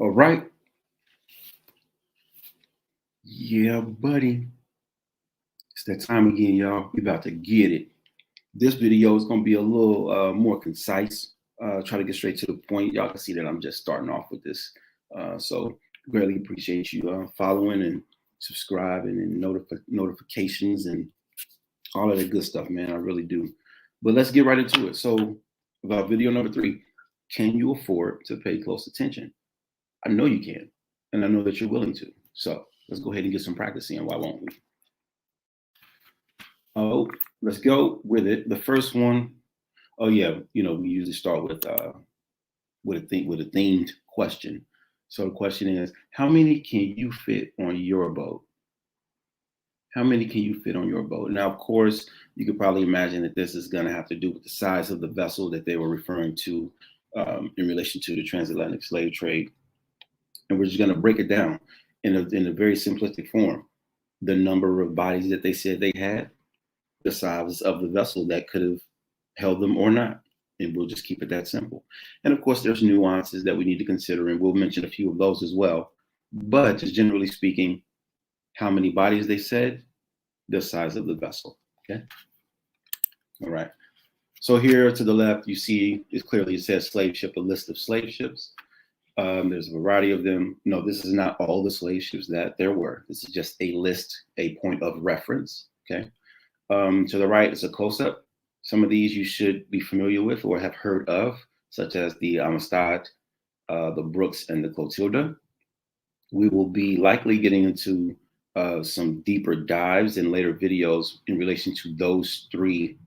All right. Yeah, buddy. It's that time again, y'all. We about to get it. This video is going to be a little more concise. Try to get straight to the point. Y'all can see that I'm just starting off with this. So greatly appreciate you following and subscribing and notifications and all of that good stuff, man. I really do. But let's get right into it. So about video number 3, can you afford to pay close attention? I know you can, and I know that you're willing to. So let's go ahead and get some practice in. Why won't we? Oh, let's go with it. The first one, oh yeah, we usually start with a themed question. So the question is, how many can you fit on your boat? How many can you fit on your boat? Now, of course, you could probably imagine that this is going to have to do with the size of the vessel that they were referring to in relation to the transatlantic slave trade. And we're just going to break it down in a very simplistic form. The number of bodies that they said they had, the size of the vessel that could have held them or not. And we'll just keep it that simple. And of course, there's nuances that we need to consider, and we'll mention a few of those as well. But just generally speaking, how many bodies they said, the size of the vessel, okay? All right. So here to the left, you see, it says slave ship, a list of slave ships. There's a variety of them. No, this is not all the slave ships that there were. This is just a list, a point of reference, okay? To the right is a close-up. Some of these you should be familiar with or have heard of, such as the Amistad, the Brooks, and the Clotilda. We will be likely getting into some deeper dives in later videos in relation to those 3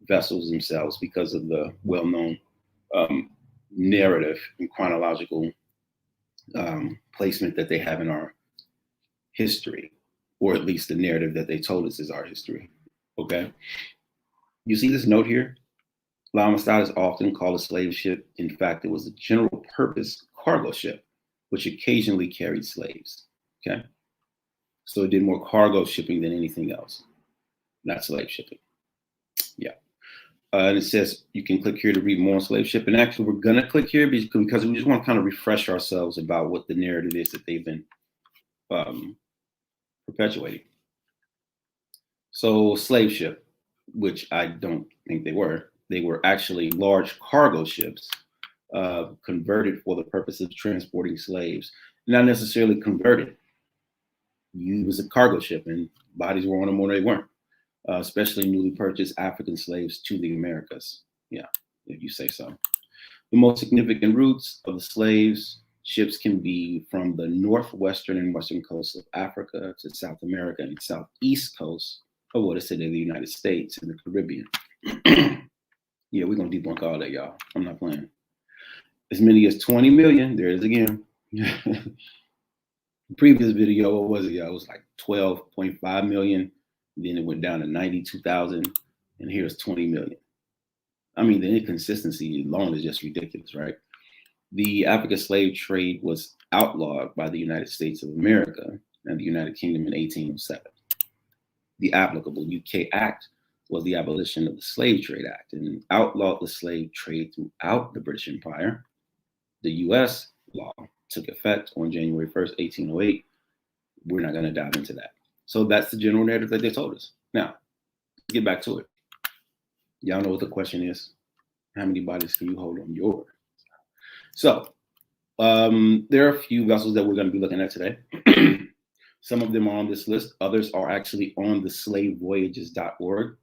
vessels themselves because of the well-known narrative and chronological placement that they have in our history, or at least the narrative that they told us is our history. Okay. You see this note here? La Amistad is often called a slave ship. In fact, it was a general purpose cargo ship, which occasionally carried slaves. Okay. So it did more cargo shipping than anything else, not slave shipping. Yeah. And it says you can click here to read more on slave ship. And actually, we're going to click here because we just want to kind of refresh ourselves about what the narrative is that they've been perpetuating. So slave ship, which I don't think they were actually large cargo ships converted for the purpose of transporting slaves. Not necessarily converted. It was a cargo ship and bodies were on them or they weren't. Especially newly purchased African slaves to the Americas. Yeah, if you say so. The most significant routes of the slaves ships can be from the northwestern and western coasts of Africa to South America and southeast coast of what is said in the United States and the Caribbean. Yeah, we're going to debunk all that, y'all. I'm not playing. As many as 20 million, there it is again. The previous video, what was it, y'all? It was like 12.5 million. Then it went down to 92,000, and here's 20 million. I mean, the inconsistency alone is just ridiculous, right? The African slave trade was outlawed by the United States of America and the United Kingdom in 1807. The applicable UK Act was the Abolition of the Slave Trade Act and outlawed the slave trade throughout the British Empire. The US law took effect on January 1st, 1808. We're not going to dive into that. So that's the general narrative that they told us. Now, let's get back to it. Y'all know what the question is. How many bodies can you hold on yours? So there are a few vessels that we're going to be looking at today. Some of them are on this list. Others are actually on the slavevoyages.org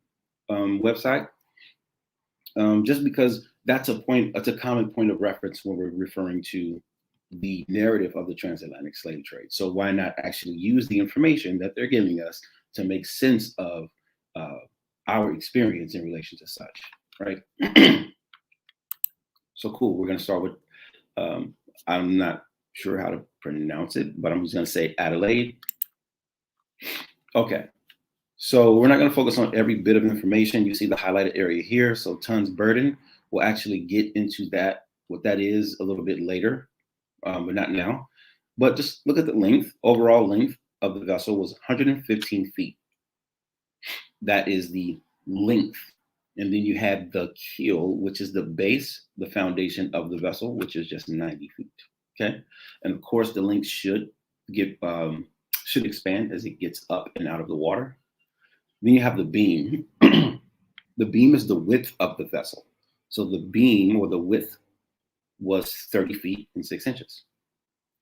website. Just because that's a common point of reference when we're referring to the narrative of the transatlantic slave trade. So why not actually use the information that they're giving us to make sense of our experience in relation to such, right? So cool. We're going to start with, I'm not sure how to pronounce it, but I'm just going to say Adelaide. Okay. So we're not going to focus on every bit of information. You see the highlighted area here. So tons burden. We'll actually get into that, what that is a little bit later. But not now. But just look at the length. Overall length of the vessel was 115 feet. That is the length. And then you had the keel, which is the base, the foundation of the vessel, which is just 90 feet. Okay, and of course the length should should expand as it gets up and out of the water. Then you have the beam. The beam is the width of the vessel. So the beam or the width was 30 feet and 6 inches.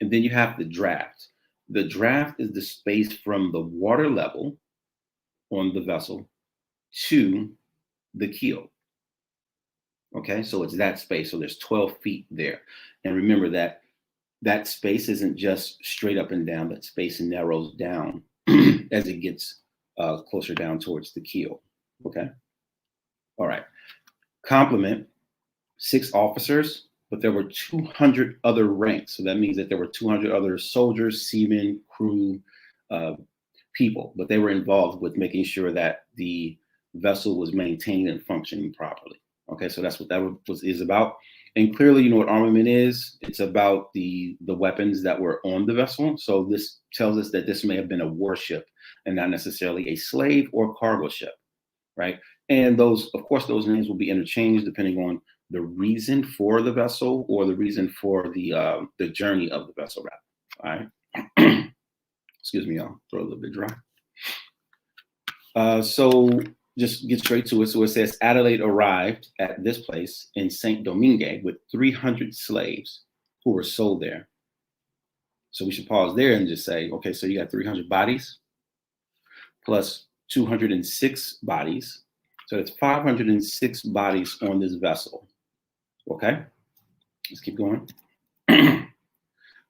And then you have the draft. The draft is the space from the water level on the vessel to the keel. Okay, so it's that space. So there's 12 feet there. And remember that that space isn't just straight up and down, that space narrows down as it gets closer down towards the keel. Okay, all right. Complement, 6 officers, but there were 200 other ranks. So that means that there were 200 other soldiers, seamen, crew, people, but they were involved with making sure that the vessel was maintained and functioning properly. Okay, so that's what that is about. And clearly, you know what armament is. It's about the weapons that were on the vessel. So this tells us that this may have been a warship and not necessarily a slave or cargo ship, right? And those, of course, those names will be interchanged depending on the reason for the vessel or the reason for the journey of the vessel, rather. All right. Excuse me, I'll throw a little bit dry. So just get straight to it. So it says Adelaide arrived at this place in Saint Domingue with 300 slaves who were sold there. So we should pause there and just say, okay, so you got 300 bodies plus 206 bodies. So it's 506 bodies on this vessel. Okay, let's keep going.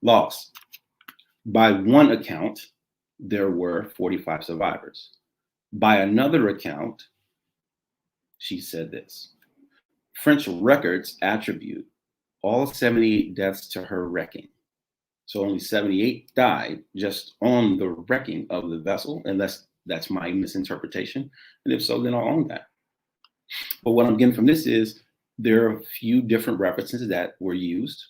Loss. By one account, there were 45 survivors. By another account, she said this: French records attribute all 78 deaths to her wrecking. So only 78 died just on the wrecking of the vessel, unless that's my misinterpretation. And if so, then I'll own that. But what I'm getting from this is there are a few different references that were used,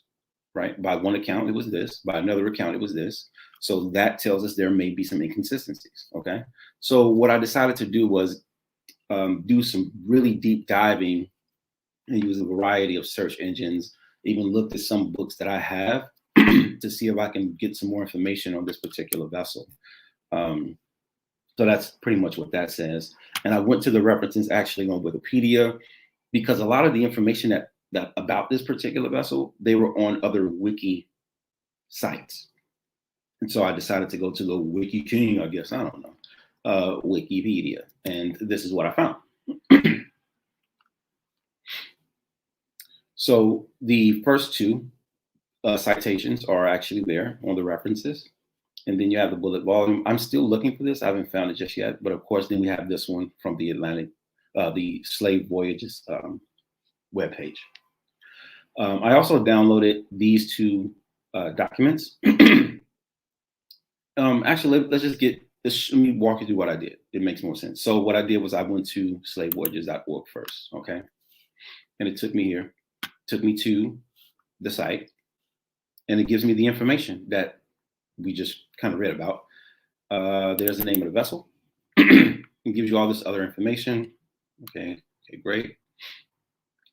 right? By one account, it was this. By another account, it was this. So that tells us there may be some inconsistencies, okay? So what I decided to do was do some really deep diving and use a variety of search engines, even looked at some books that I have to see if I can get some more information on this particular vessel. So that's pretty much what that says. And I went to the references actually on Wikipedia, because a lot of the information that about this particular vessel, they were on other wiki sites. And so I decided to go to the Wiki King, I guess, I don't know, Wikipedia. And this is what I found. So the first two citations are actually there on the references. And then you have the bullet volume. I'm still looking for this. I haven't found it just yet. But of course, then we have this one from the Atlantic, the Slave Voyages webpage. I also downloaded these two documents. Actually, let's just let me walk you through what I did. It makes more sense. So what I did was I went to slavevoyages.org first, okay? And it took me here, took me to the site, and it gives me the information that we just kind of read about. There's the name of the vessel. It gives you all this other information. Okay, great.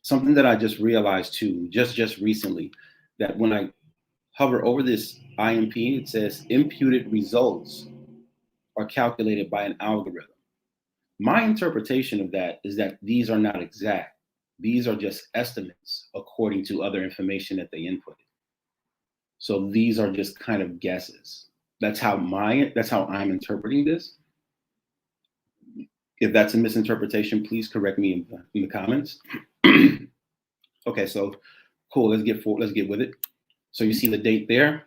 Something that I just realized too, just recently, that when I hover over this IMP, it says imputed results are calculated by an algorithm. My interpretation of that is that these are not exact. These are just estimates according to other information that they inputted. So these are just kind of guesses. That's how I'm interpreting this. If that's a misinterpretation, please correct me in the comments. Okay, so cool. Let's get with it. So you see the date there,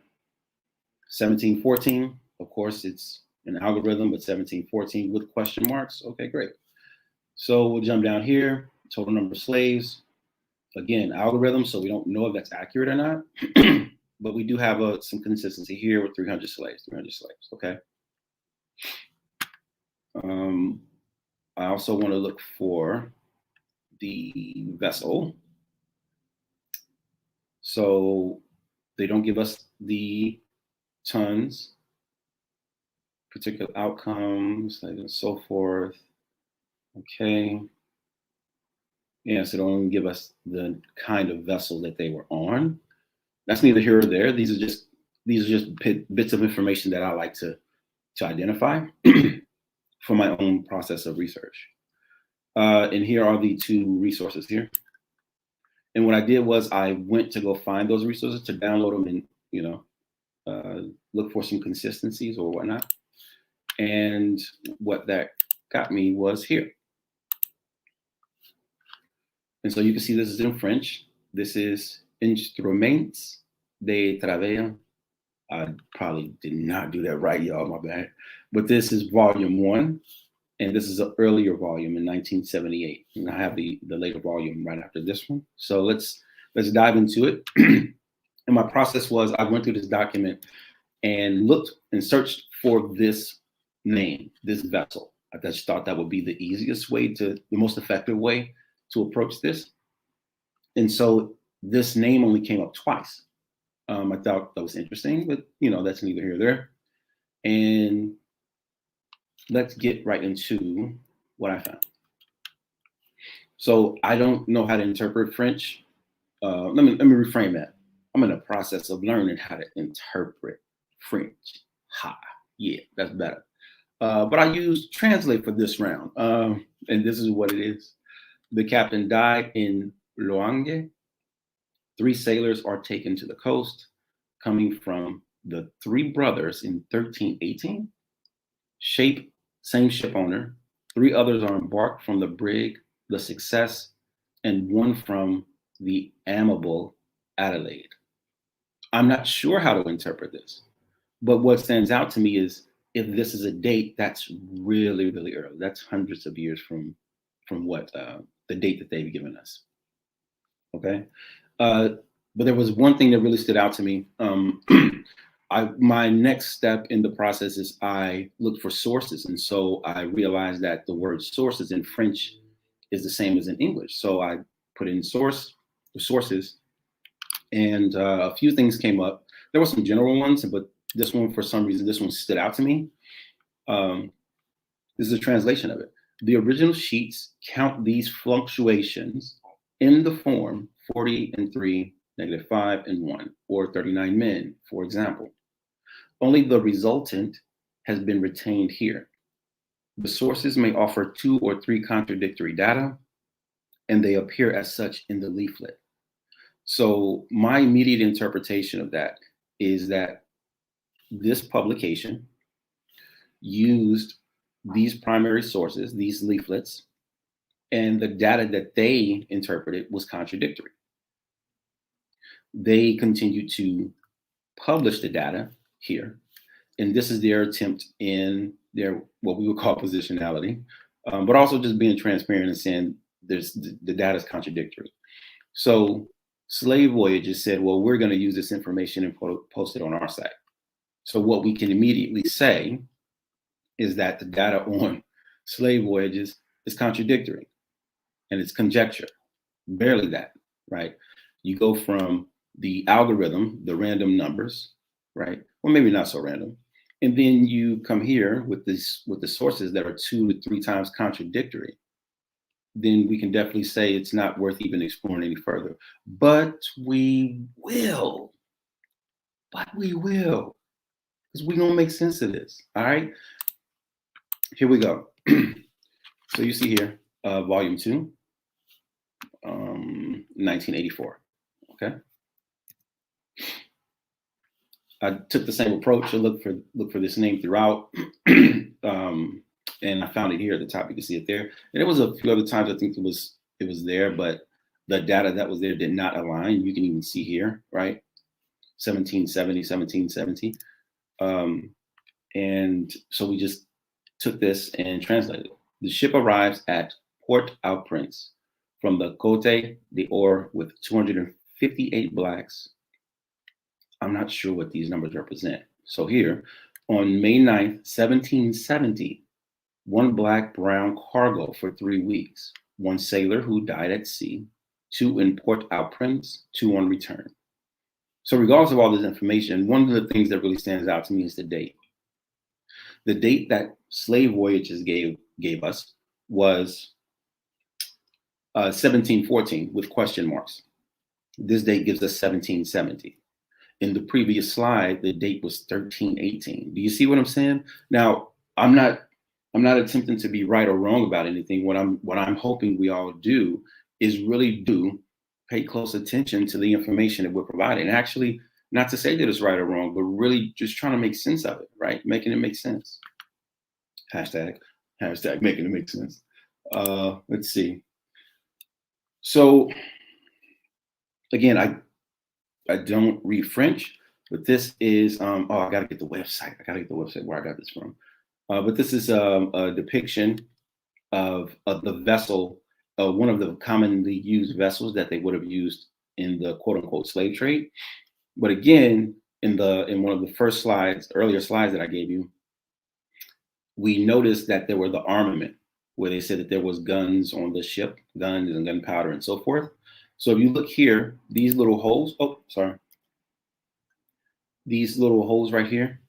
1714. Of course, it's an algorithm, but 1714 with question marks. Okay, great. So we'll jump down here. Total number of slaves. Again, algorithm, so we don't know if that's accurate or not. But we do have some consistency here with 300 slaves, okay? I also want to look for the vessel. So they don't give us the tons, particular outcomes, and so forth. Okay. Yeah, so they don't give us the kind of vessel that they were on. That's neither here or there. These are just bits of information that I like to identify for my own process of research. And here are the two resources here. And what I did was I went to go find those resources to download them and, look for some consistencies or whatnot. And what that got me was here. And so you can see this is in French. This is Instruments de Travail. I probably did not do that right, y'all, my bad. But this is volume 1. And this is an earlier volume in 1978. And I have the later volume right after this one. So let's dive into it. And my process was I went through this document and looked and searched for this name, this vessel. I just thought that would be the easiest way the most effective way to approach this. And so this name only came up twice. I thought that was interesting, but that's neither here nor there. And let's get right into what I found. So I don't know how to interpret French. Let me reframe that. I'm in the process of learning how to interpret French. Yeah, that's better. But I used Translate for this round. And this is what it is. The captain died in Loange. 3 sailors are taken to the coast, coming from the 3 brothers in 1318. Same ship owner. 3 others are embarked from the brig, the Success, and 1 from the Amable Adelaide. I'm not sure how to interpret this, but what stands out to me is if this is a date, that's really, really early. That's hundreds of years from what the date that they've given us. Okay. But there was one thing that really stood out to me. My next step in the process is I looked for sources. And so I realized that the word sources in French is the same as in English. So I put in sources, and a few things came up. There were some general ones, but this one, for some reason, this one stood out to me. This is a translation of it. The original sheets count these fluctuations in the form 40 and 3, -5 and 1, or 39 men, for example. Only the resultant has been retained here. The sources may offer 2 or 3 contradictory data, and they appear as such in the leaflet. So my immediate interpretation of that is that this publication used these primary sources, these leaflets, and the data that they interpreted was contradictory. They continue to publish the data here, and this is their attempt in their what we would call positionality, but also just being transparent and saying the data is contradictory. So Slave Voyages said, well, we're going to use this information and post it on our site. So what we can immediately say is that the data on Slave Voyages is contradictory, and it's conjecture, barely that, right? You go from the algorithm, the random numbers, right? Well, maybe not so random. And then you come here with the sources that are 2 to 3 times contradictory. Then we can definitely say it's not worth even exploring any further. But we will. Because we're going to make sense of this. All right. Here we go. So you see here, volume 2, 1984. Okay. I took the same approach to look for this name throughout. And I found it here at the top. You can see it there. And it was a few other times I think it was there, but the data that was there did not align. You can even see here, right? 1770, 1770. And so we just took this and translated it. The ship arrives at Port-au-Prince from the Côte d'Or with 258 blacks. I'm not sure what these numbers represent. So here, on May 9th, 1770, 1 black-brown cargo for 3 weeks, 1 sailor who died at sea, 2 in Port-au-Prince, 2 on return. So regardless of all this information, one of the things that really stands out to me is the date. The date that Slave Voyages gave us was 1714 with question marks. This date gives us 1770. in the previous slide, the date was 1318. Do you see what I'm saying? Now, I'm not attempting to be right or wrong about anything. What I'm hoping we all do is really do pay close attention to the information that we're providing. And actually, not to say that it's right or wrong, but really just trying to make sense of it, right? Making it make sense. Hashtag making it make sense. Let's see. So again, I don't read French, but this is I gotta get the website. I gotta get the website where I got this from. But this is a depiction of the vessel, one of the commonly used vessels that they would have used in the quote unquote slave trade. But again, in one of the first slides, earlier slides that I gave you, we noticed that there were the armament, where they said that there was guns on the ship, guns and gunpowder and so forth. So if you look here, these little holes, these little holes right here,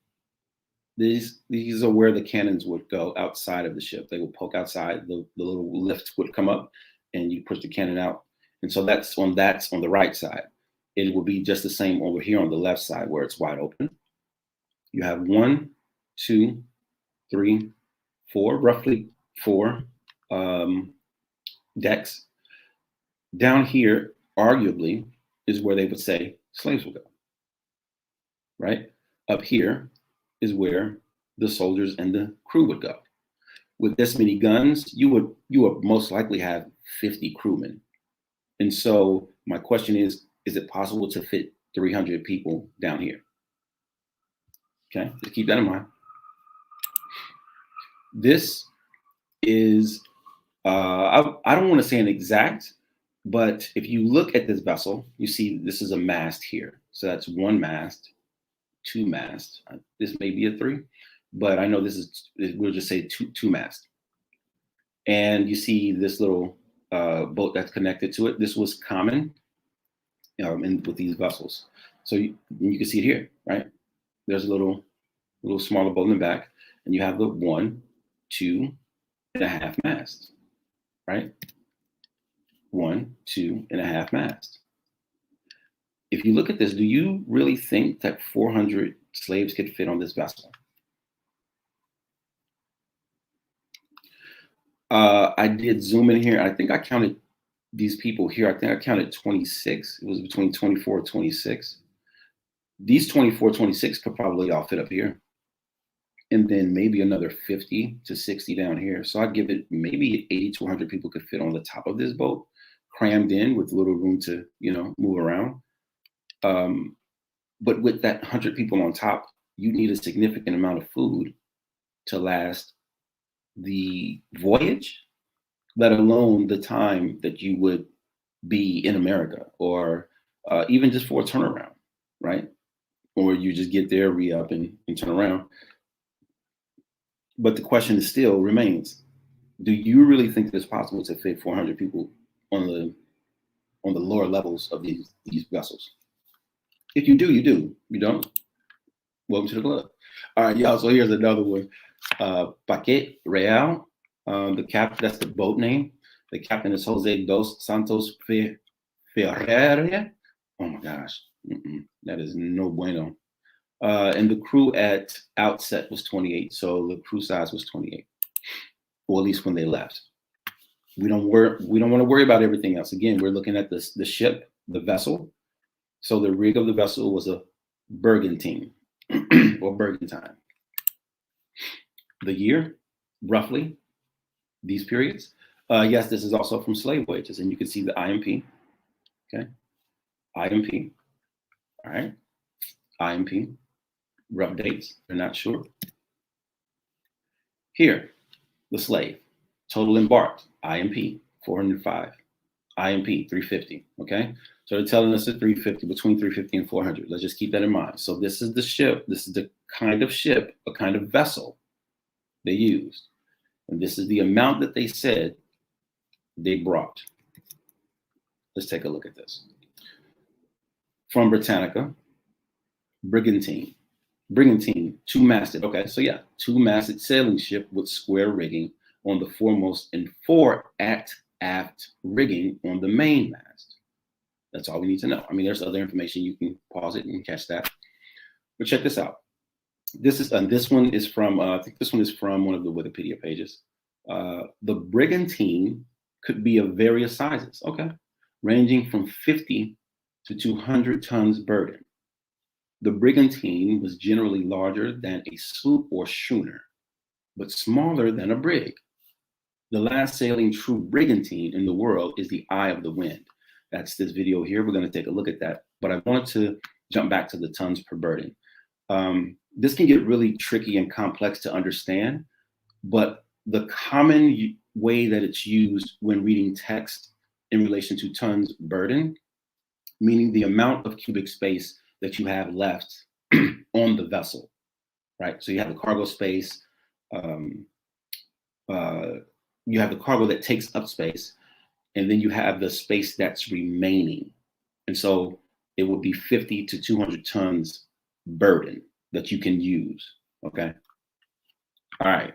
these are where the cannons would go outside of the ship. They would poke outside, the little lift would come up and you push the cannon out. And so that's on the right side. It will be just the same over here on the left side where it's wide open. You have 1, 2, 3, 4, roughly 4 decks. Down here, arguably, is where they would say slaves will go, right? Up here is where the soldiers and the crew would go. With this many guns, you would most likely have 50 crewmen. And so my question is it possible to fit 300 people down here? Okay, just keep that in mind. This is, I don't want to say an exact, but if you look at this vessel, you see this is a mast here. So that's 1 mast, 2 mast. This may be a 3, but I know this is, we'll just say two mast. And you see this little boat that's connected to it. This was common with these vessels. So you can see it here, right? There's a little smaller boat in the back, and you have the 1, 2.5 mast, right? 1, 2.5 mast. If you look at this, do you really think that 400 slaves could fit on this vessel? I did zoom in here. I think I counted these people here. I think I counted 26. It was between 24 and 26. These 24, 26 could probably all fit up here. And then maybe another 50 to 60 down here. So I'd give it maybe 80 to 100 people could fit on the top of this boat, crammed in with little room to, move around. But with that 100 people on top, you need a significant amount of food to last the voyage, let alone the time that you would be in America, or even just for a turnaround, right? Or you just get there, re-up and turn around. But the question still remains, do you really think that it's possible to fit 400 people on the lower levels of these vessels? If you do, you do. You don't? Welcome to the club. All right, y'all. So here's another one. Paquete Real. The captain, that's the boat name. The captain is Jose dos Santos Ferreira. Oh my gosh. That is no bueno. And the crew at outset was 28. So the crew size was 28. Or at least when they left. We don't want to worry about everything else. Again, we're looking at the ship, the vessel. So the rig of the vessel was a Bergantine or Bergantine. The year, roughly, these periods. Yes, this is also from slave wages, and you can see the IMP. Okay, IMP. All right, IMP. Rough dates. They're not sure. Here, the slave. Total embarked. IMP 405. IMP 350. Okay, so they're telling us at 350, between 350 and 400. Let's just keep that in mind. So this is the ship. This is the kind of ship, a kind of vessel they used. And this is the amount that they said they brought. Let's take a look at this. From Britannica, Brigantine, 2-masted. Okay, so yeah, 2-masted sailing ship with square rigging on the foremost and 4 aft rigging on the mainmast. That's all we need to know. I mean, there's other information. You can pause it and catch that. But check this out. This one is from I think this one is from one of the Wikipedia pages. The brigantine could be of various sizes. Okay, ranging from 50 to 200 tons burden. The brigantine was generally larger than a sloop or schooner, but smaller than a brig. The last sailing true brigantine in the world is the Eye of the Wind. That's this video here. We're going to take a look at that. But I wanted to jump back to the tons per burden. This can get really tricky and complex to understand, but the common way that it's used when reading text in relation to tons burden, meaning the amount of cubic space that you have left on the vessel, right? So you have the cargo space, you have the cargo that takes up space, and then you have the space that's remaining. And so it would be 50 to 200 tons burden that you can use, okay? All right,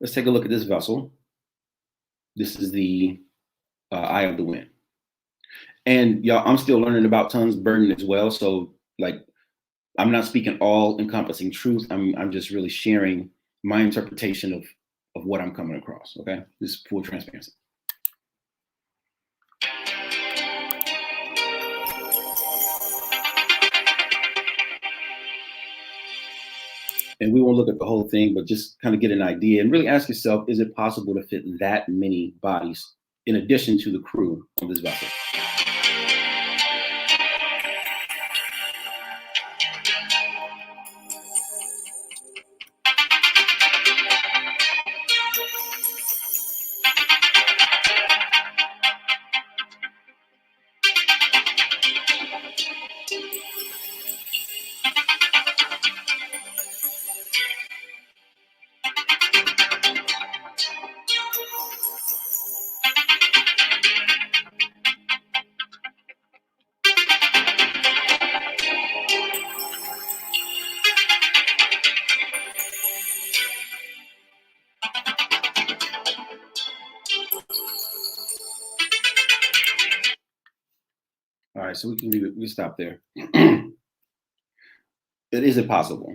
let's take a look at this vessel. This is the Eye of the Wind. And y'all, I'm still learning about tons burden as well. So like, I'm not speaking all encompassing truth. I'm just really sharing my interpretation of what I'm coming across, okay? This is full transparency. And we won't look at the whole thing, but just kind of get an idea and really ask yourself, is it possible to fit that many bodies in addition to the crew on this vessel? All right, so we can leave it, we stop there. Is it possible?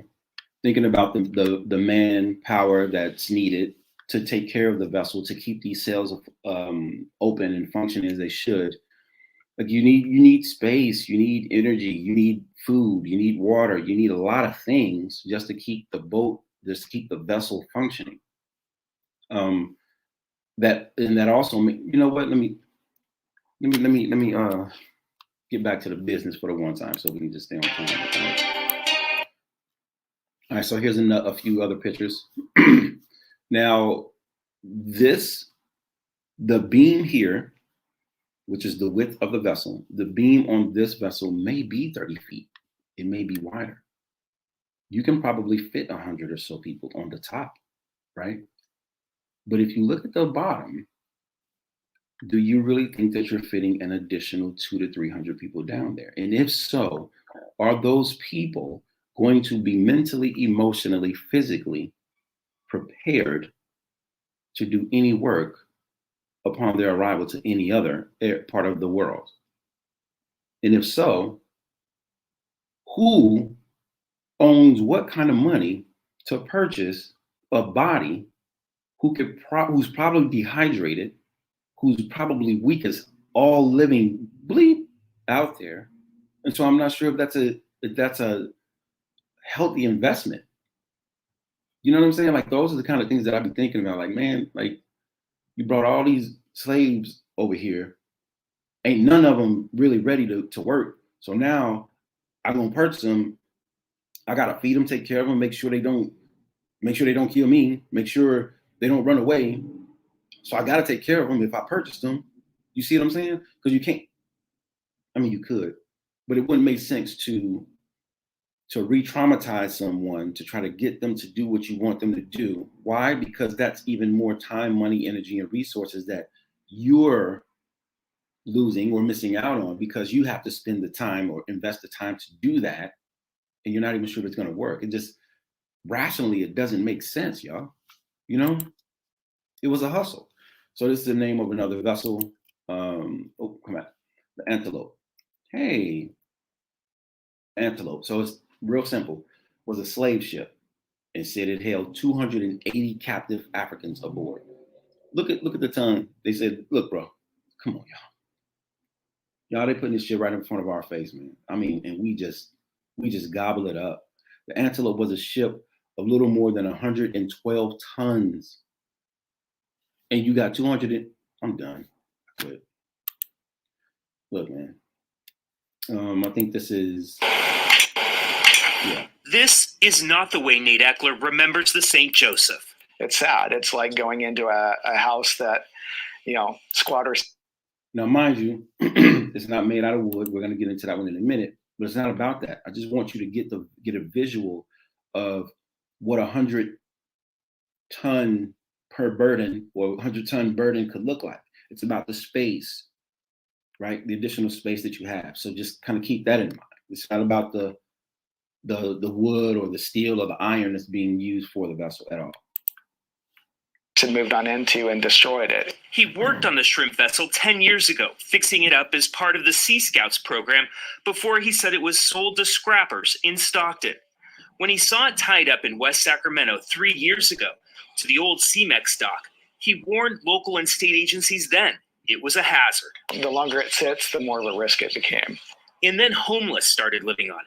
Thinking about the manpower that's needed to take care of the vessel, to keep these sails open and functioning as they should. Like you need space, you need energy, you need food, you need water, you need a lot of things just to keep the boat, just to keep the vessel functioning. That also, you know what? Let me get back to the business for the one time, so we can just stay on time. All right, so here's a few other pictures. Now, the beam here, which is the width of the vessel, the beam on this vessel may be 30 feet. It may be wider. You can probably fit 100 or so people on the top, right? But if you look at the bottom, do you really think that you're fitting an additional 200 to 300 people down there? And if so, are those people going to be mentally, emotionally, physically prepared to do any work upon their arrival to any other part of the world? And if so, who owns what kind of money to purchase a body who's probably dehydrated, who's probably weak as all living bleep out there? And so I'm not sure if that's a healthy investment. You know what I'm saying? Like those are the kind of things that I've been thinking about. Like, man, like you brought all these slaves over here, ain't none of them really ready to work. So now I'm gonna purchase them. I gotta feed them, take care of them, make sure they don't kill me, make sure they don't run away. So I gotta take care of them if I purchase them. You see what I'm saying? Because you can't. I mean, you could, but it wouldn't make sense to re-traumatize someone to try to get them to do what you want them to do. Why? Because that's even more time, money, energy, and resources that you're losing or missing out on because you have to spend the time or invest the time to do that, and you're not even sure if it's going to work. It just rationally, it doesn't make sense, y'all. You know, it was a hustle. So this is the name of another vessel. Oh, come on, the Antelope. hey, antelope. So it's real simple. Was a slave ship and said it held 280 captive Africans aboard. Look at the ton. They said, look, bro, come on, y'all. They putting this shit right in front of our face, man. I mean, and we just gobble it up. The Antelope was a ship of little more than 112 tons. And you got 200 I'm done. I quit. Look, man. I think this is yeah. This is not the way Nate Eckler remembers the St. Joseph. It's sad. It's like going into a house that, squatters. Now, mind you, it's not made out of wood. We're going to get into that one in a minute, but it's not about that. I just want you to get a visual of what 100-ton per burden or 100-ton burden could look like. It's about the space, right? The additional space that you have. So just kind of keep that in mind. It's not about the wood or the steel or the iron that's being used for the vessel at all. And moved on into and destroyed it. He worked on the shrimp vessel 10 years ago, fixing it up as part of the Sea Scouts program before he said it was sold to scrappers in Stockton. When he saw it tied up in West Sacramento 3 years ago to the old CMEX dock, he warned local and state agencies then it was a hazard. The longer it sits, the more of a risk it became. And then homeless started living on it.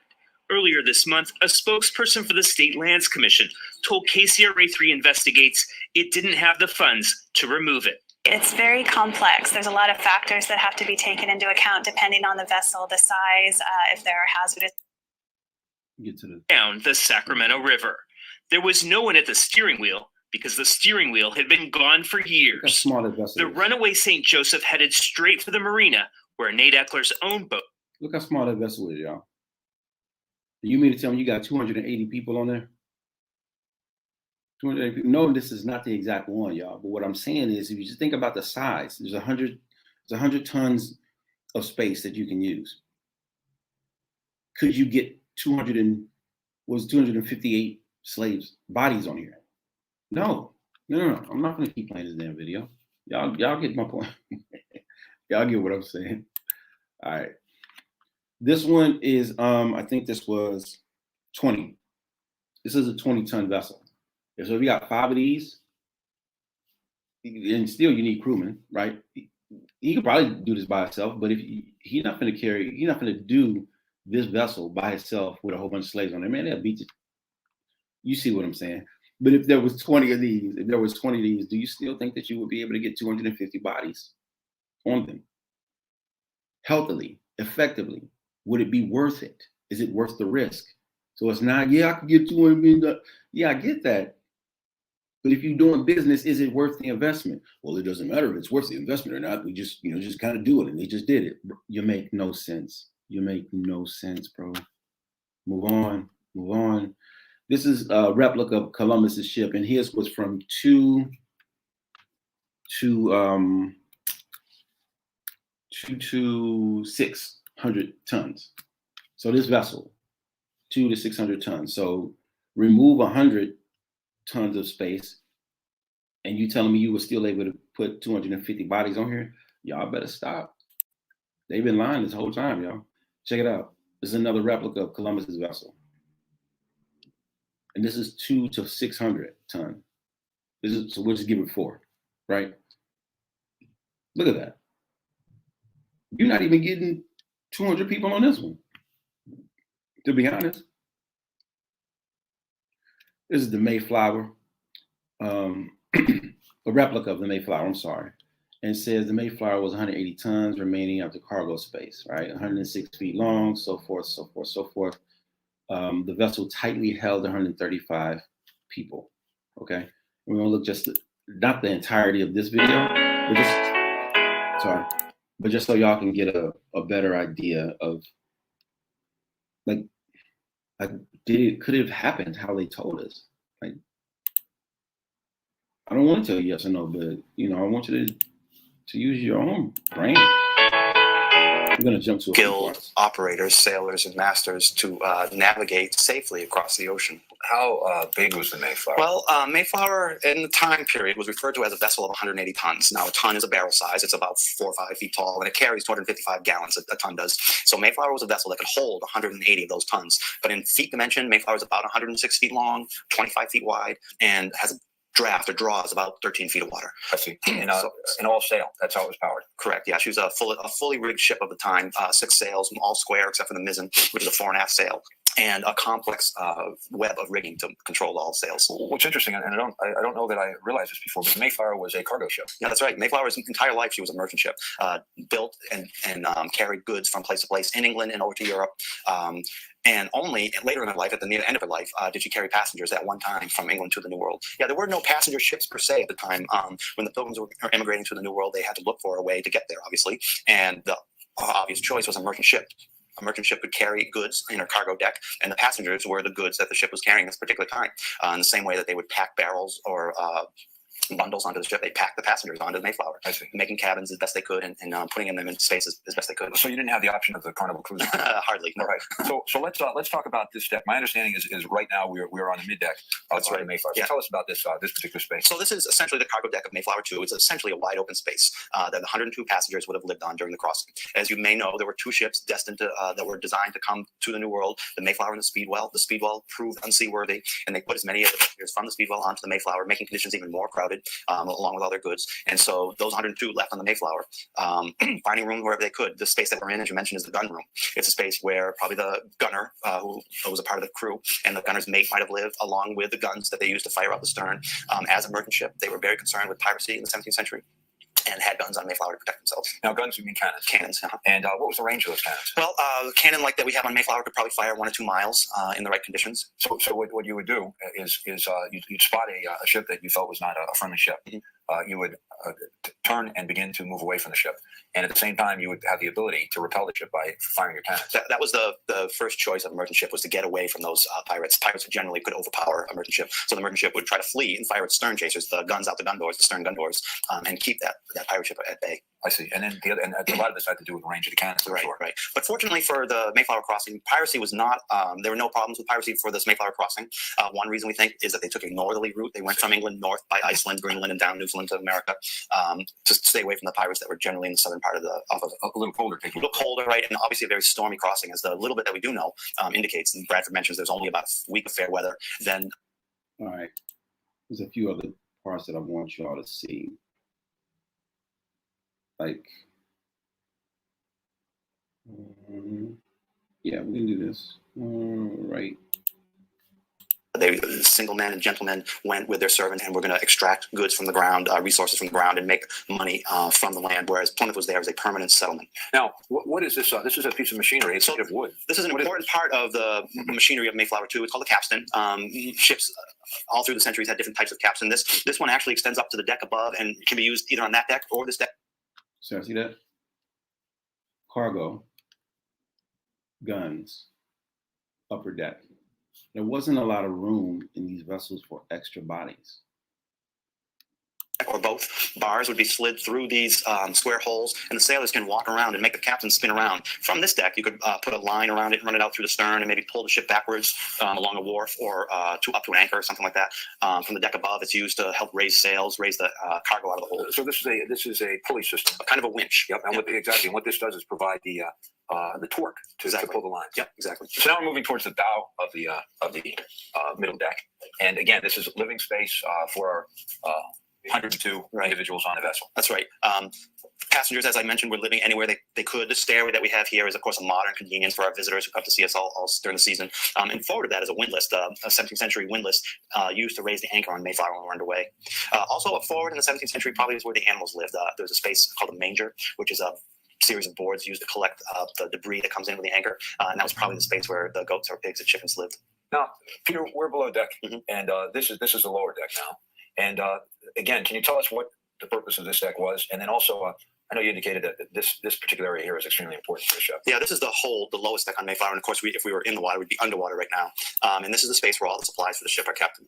Earlier this month, a spokesperson for the State Lands Commission told KCRA3 Investigates it didn't have the funds to remove it. It's very complex. There's a lot of factors that have to be taken into account depending on the vessel, the size, if there are hazardous. Down the Sacramento River. There was no one at the steering wheel because the steering wheel had been gone for years. The runaway St. Joseph headed straight for the marina where Nate Eckler's own boat. Look how small that vessel is, y'all. You mean to tell me you got 280 people on there? 280 people. No, this is not the exact one, y'all. But what I'm saying is, if you just think about the size, there's 100 tons of space that you can use. Could you get 258 slaves bodies on here? No. I'm not going to keep playing this damn video. Y'all get my point. Y'all get what I'm saying. All right. This one is, I think this was 20. This is a 20-ton vessel. So if you got 5 of these, and still you need crewmen, right? He could probably do this by himself, but if he's not going to do this vessel by himself with a whole bunch of slaves on there, man, they'll beat you. You see what I'm saying? But if there was 20 of these, do you still think that you would be able to get 250 bodies on them? Healthily, effectively? Would it be worth it? Is it worth the risk? So it's not, I could get 200 million. Yeah, I get that. But if you're doing business, is it worth the investment? Well, it doesn't matter if it's worth the investment or not. We just, just kind of do it. And they just did it. You make no sense. You make no sense, bro. Move on. This is a replica of Columbus's ship. And his was from 2 to 600 tons. So this vessel, 200 to 600 tons. So remove 100 tons of space, and you telling me you were still able to put 250 bodies on here? Y'all better stop. They've been lying this whole time, y'all. Check it out. This is another replica of Columbus's vessel. And this is 200 to 600 ton. So we'll just give it 4, right? Look at that. You're not even getting 200 people on this one, to be honest. This is the Mayflower, a replica of the Mayflower, I'm sorry. And it says the Mayflower was 180 tons remaining of the cargo space, right? 106 feet long, so forth. The vessel tightly held 135 people, okay? We're gonna look not the entirety of this video, but just so y'all can get a better idea of could it have happened how they told us? Like, I don't want to tell you yes or no, but I want you to use your own brain. We're going to jump to a few skilled parts. operators, sailors, and masters to navigate safely across the ocean. How big was the Mayflower? Well, Mayflower in the time period was referred to as a vessel of 180 tons. Now, a ton is a barrel size. It's about 4 or 5 feet tall, and it carries 255 gallons, a ton does. So Mayflower was a vessel that could hold 180 of those tons. But in feet dimension, Mayflower is about 106 feet long, 25 feet wide, and has a draws about 13 feet of water. I see. And all sail. That's how it was powered. Correct. Yeah, she was a fully rigged ship of the time. 6 sails, all square except for the mizzen, which is a fore and aft sail, and a complex web of rigging to control all sails. What's interesting, and I don't know that I realized this before, but the Mayflower was a cargo ship. Yeah, that's right. Mayflower's entire life, she was a merchant ship, built and carried goods from place to place in England and over to Europe. And only later in her life, at the near end of her life, did she carry passengers at one time from England to the New World. Yeah, there were no passenger ships per se at the time. When the Pilgrims were immigrating to the New World, they had to look for a way to get there, obviously. And the obvious choice was a merchant ship. A merchant ship could carry goods in her cargo deck, and the passengers were the goods that the ship was carrying at this particular time. In the same way that they would pack barrels or bundles onto the ship, they packed the passengers onto the Mayflower, making cabins as best they could and putting them in space as best they could. So you didn't have the option of the Carnival cruise line? Hardly. No. All right. So let's talk about this deck. My understanding is right now we're on the mid deck of the Mayflower. So tell us about this particular space. So this is essentially the cargo deck of Mayflower 2. It's essentially a wide open space that the 102 passengers would have lived on during the crossing. As you may know, there were 2 ships destined to that were designed to come to the New World: the Mayflower and the Speedwell. The Speedwell proved unseaworthy, and they put as many of the passengers from the Speedwell onto the Mayflower, making conditions even more crowded, along with all their goods. And so those 102 left on the Mayflower, finding room wherever they could. The space that we're in, as you mentioned, is the gun room. It's a space where probably the gunner, who was a part of the crew, and the gunner's mate might have lived, along with the guns that they used to fire out the stern. As a merchant ship, they were very concerned with piracy in the 17th century, and had guns on Mayflower to protect themselves. Now, guns, you mean cannons? Cannons, yeah. And what was the range of those cannons? Well, a cannon like that we have on Mayflower could probably fire 1 or 2 miles in the right conditions. So what you would do is you'd spot a ship that you felt was not a friendly ship. Mm-hmm. You would turn and begin to move away from the ship. And at the same time, you would have the ability to repel the ship by firing your cannons. That was the first choice of a merchant ship, was to get away from those pirates. Pirates generally could overpower a merchant ship. So the merchant ship would try to flee and fire its stern chasers, the guns out the gun doors, the stern gun doors, and keep that pirate ship at bay. I see. And then a lot of this had to do with the range of the cannons. Right, sure. right. But fortunately for the Mayflower crossing, piracy was not, there were no problems with piracy for this Mayflower crossing. One reason we think is that they took a northerly route. They went from England north by Iceland, Greenland, and down Newfoundland to America, to stay away from the pirates that were generally in the southern part of a little colder. A little colder, right? And obviously a very stormy crossing, as the little bit that we do know indicates. And Bradford mentions there's only about a week of fair weather. Then, all right, there's a few other parts that I want you all to see. Like, yeah, we can do this. Right. Single men and gentlemen went with their servants and were going to extract goods from the ground, resources from the ground, and make money from the land, whereas Plymouth was there as a permanent settlement. Now, what is this? This is a piece of machinery. It's made of wood. This is an important part of the machinery of Mayflower 2. It's called the capstan. Ships all through the centuries had different types of capstan. This one actually extends up to the deck above and can be used either on that deck or this deck. So see that? Cargo, guns, upper deck. There wasn't a lot of room in these vessels for extra bodies. Or both. Bars would be slid through these square holes, and the sailors can walk around and make the capstan spin around. From this deck, you could put a line around it, run it out through the stern, and maybe pull the ship backwards along a wharf or up to an anchor or something like that. From the deck above, it's used to help raise sails, raise the cargo out of the hold. So this is a pulley system, kind of a winch. Yep. And exactly. And what this does is provide the torque to pull the lines. Yep, exactly. So now we're moving towards the bow of the middle deck, and again, this is living space for 102 individuals on the vessel. That's right. Passengers, as I mentioned, were living anywhere they could. The stairway that we have here is, of course, a modern convenience for our visitors who come to see us all during the season. And forward of that is a windlass, a 17th century windlass used to raise the anchor on Mayflower when we're underway. Also, forward in the 17th century probably is where the animals lived. There's a space called a manger, which is a series of boards used to collect the debris that comes in with the anchor. And that was probably the space where the goats or pigs and chickens lived. Now, Peter, we're below deck, and this is the lower deck now. And again, can you tell us what the purpose of this deck was? And then also, I know you indicated that this particular area here is extremely important for the ship. Yeah, this is the lowest deck on Mayflower. And of course, if we were in the water, we'd be underwater right now. And this is the space where all the supplies for the ship are kept.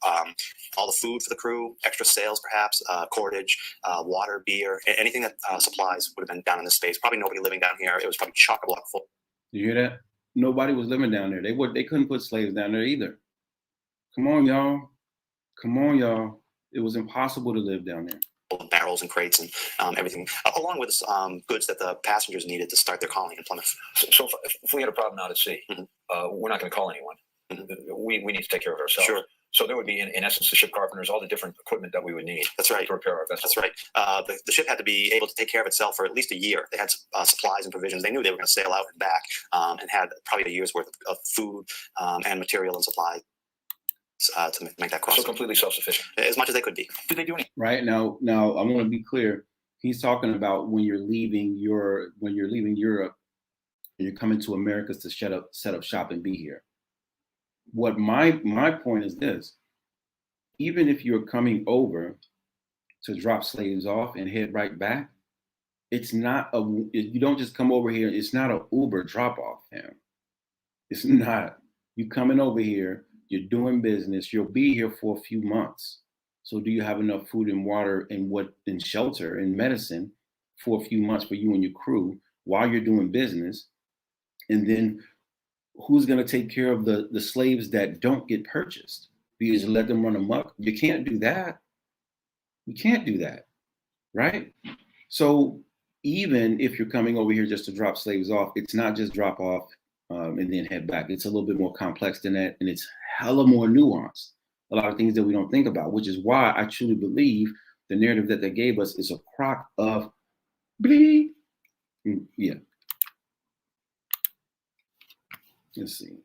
All the food for the crew, extra sails perhaps, cordage, water, beer, anything that supplies would have been down in this space. Probably nobody living down here. It was probably chock-a-block full. You hear that? Nobody was living down there. They couldn't put slaves down there either. Come on, y'all. Come on, y'all. It was impossible to live down there. Barrels and crates and everything, along with goods that the passengers needed to start their colony in Plymouth. So if we had a problem out at sea, we're not going to call anyone. We need to take care of ourselves. Sure. So there would be, in essence, the ship carpenters, all the different equipment that we would need. That's right. To repair our vessel. That's right. The ship had to be able to take care of itself for at least a year. They had supplies and provisions. They knew they were going to sail out and back, and had probably a year's worth of food and material and supplies to make that crossing. So completely self-sufficient. As much as they could be. Did they do anything? Right now, I want to be clear. He's talking about when you're leaving Europe, and you're coming to America to set up shop and be here. What my point is this: even if you're coming over to drop slaves off and head right back, it's not you don't just come over here. It's not an Uber drop off, fam. It's not. You coming over here. You're doing business. You'll be here for a few months. So do you have enough food and water and shelter and medicine for a few months for you and your crew while you're doing business? And then who's going to take care of the slaves that don't get purchased? Do you just let them run amok? You can't do that. You can't do that, right? So even if you're coming over here just to drop slaves off, it's not just drop off and then head back. It's a little bit more complex than that, and it's hella more nuanced. A lot of things that we don't think about, which is why I truly believe the narrative that they gave us is a crock of bleep. Yeah. Let's see.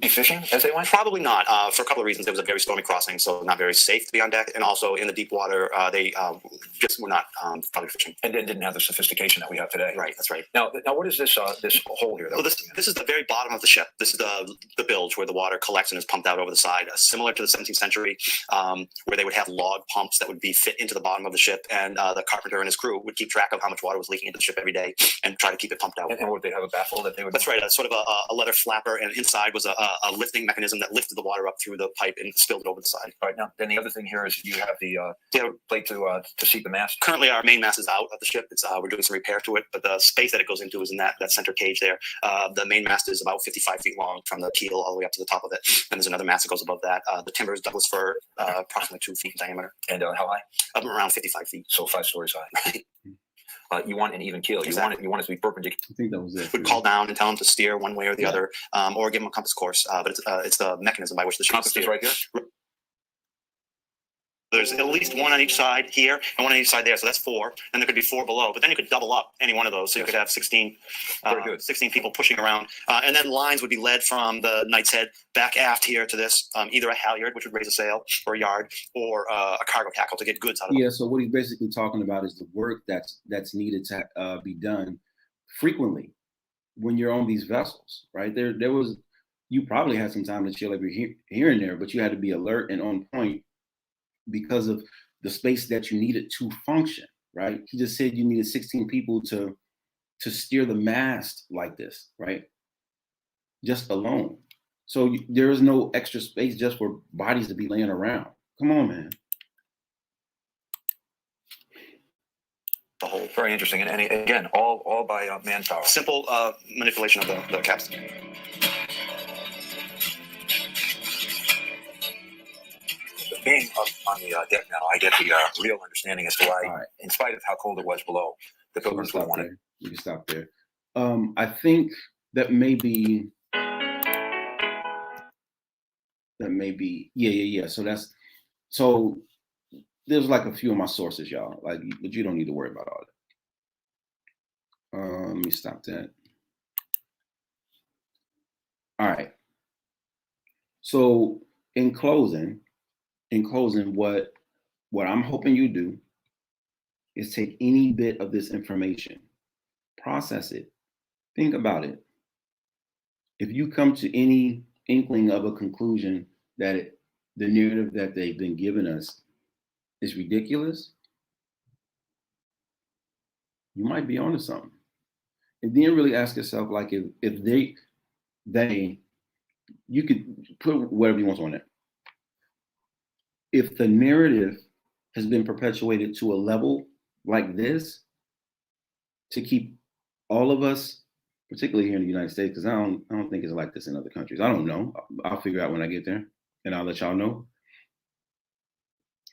Fishing as they went? Probably not, for a couple of reasons. It was a very stormy crossing, so not very safe to be on deck. And also in the deep water, they just were not probably fishing. And then didn't have the sophistication that we have today. Right, that's right. Now what is this hole here? Well, this is the very bottom of the ship. This is the bilge where the water collects and is pumped out over the side, similar to the 17th century, where they would have log pumps that would be fit into the bottom of the ship, and the carpenter and his crew would keep track of how much water was leaking into the ship every day and try to keep it pumped out. And would they have a baffle that they would? That's right, sort of a leather flapper, and inside was a lifting mechanism that lifted the water up through the pipe and spilled it over the side. All right, now then the other thing here is you have the plate to seat the mast. Currently, our main mast is out of the ship. It's we're doing some repair to it, but the space that it goes into is in that center cage there. The main mast is about 55 feet long from the keel all the way up to the top of it, and there's another mast that goes above that. The timber is Douglas fir, approximately 2 feet in diameter. And how high? Around 55 feet. So 5 stories high. You want an even keel. Exactly. You want it to be perpendicular. I think that was it. Would call down and tell them to steer one way or the other, or give them a compass course. But it's the mechanism by which the ship Compass is right here. There's at least one on each side here and one on each side there, so that's 4. And there could be 4 below, but then you could double up any one of those, so you could have 16. Very good. 16 people pushing around, and then lines would be led from the Knight's Head back aft here to this, either a halyard, which would raise a sail, or a yard, or a cargo tackle to get goods out of it. Yeah. So what he's basically talking about is the work that's needed to be done frequently when you're on these vessels, right? There was, you probably had some time to chill every here and there, but you had to be alert and on point because of the space that you needed to function, right? He just said you needed 16 people to steer the mast like this, right? Just alone. So there is no extra space just for bodies to be laying around. Come on, man. The whole Very interesting. And again, all by manpower. simple manipulation of the capstan. Being up on the deck now, I get the real understanding as to why, All right. in spite of how cold it was below, the So Pilgrims would want it. we can stop there. I think that may be, yeah. So there's like a few of my sources, y'all, but you don't need to worry about all that. Let me stop that. All right. So in closing, what I'm hoping you do is take any bit of this information, process it, think about it. If you come to any inkling of a conclusion that the narrative that they've been giving us is ridiculous, you might be onto something. And then really ask yourself, like, if they, you could put whatever you want on it. If the narrative has been perpetuated to a level like this to keep all of us, particularly here in the United States, because I don't think it's like this in other countries. I don't know. I'll figure out when I get there, and I'll let y'all know.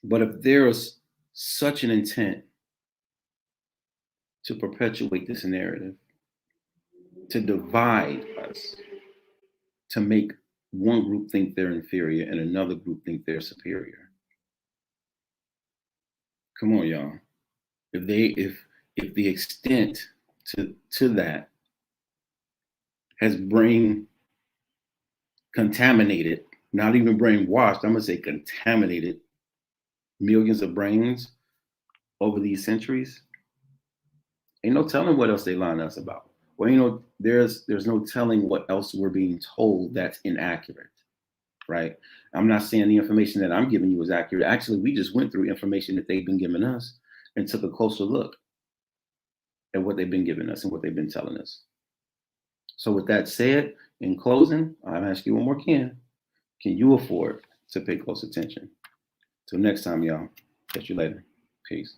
But if there is such an intent to perpetuate this narrative, to divide us, to make one group think they're inferior and another group think they're superior. Come on, y'all. If the extent to that has contaminated, not even brainwashed, I'm gonna say contaminated millions of brains over these centuries, ain't no telling what else they line us about. Well, you know, there's no telling what else we're being told that's inaccurate, right? I'm not saying the information that I'm giving you is accurate. Actually, we just went through information that they've been giving us and took a closer look at what they've been giving us and what they've been telling us. So with that said, in closing, I'll ask you one more, can you afford to pay close attention? Till next time, y'all. Catch you later. Peace.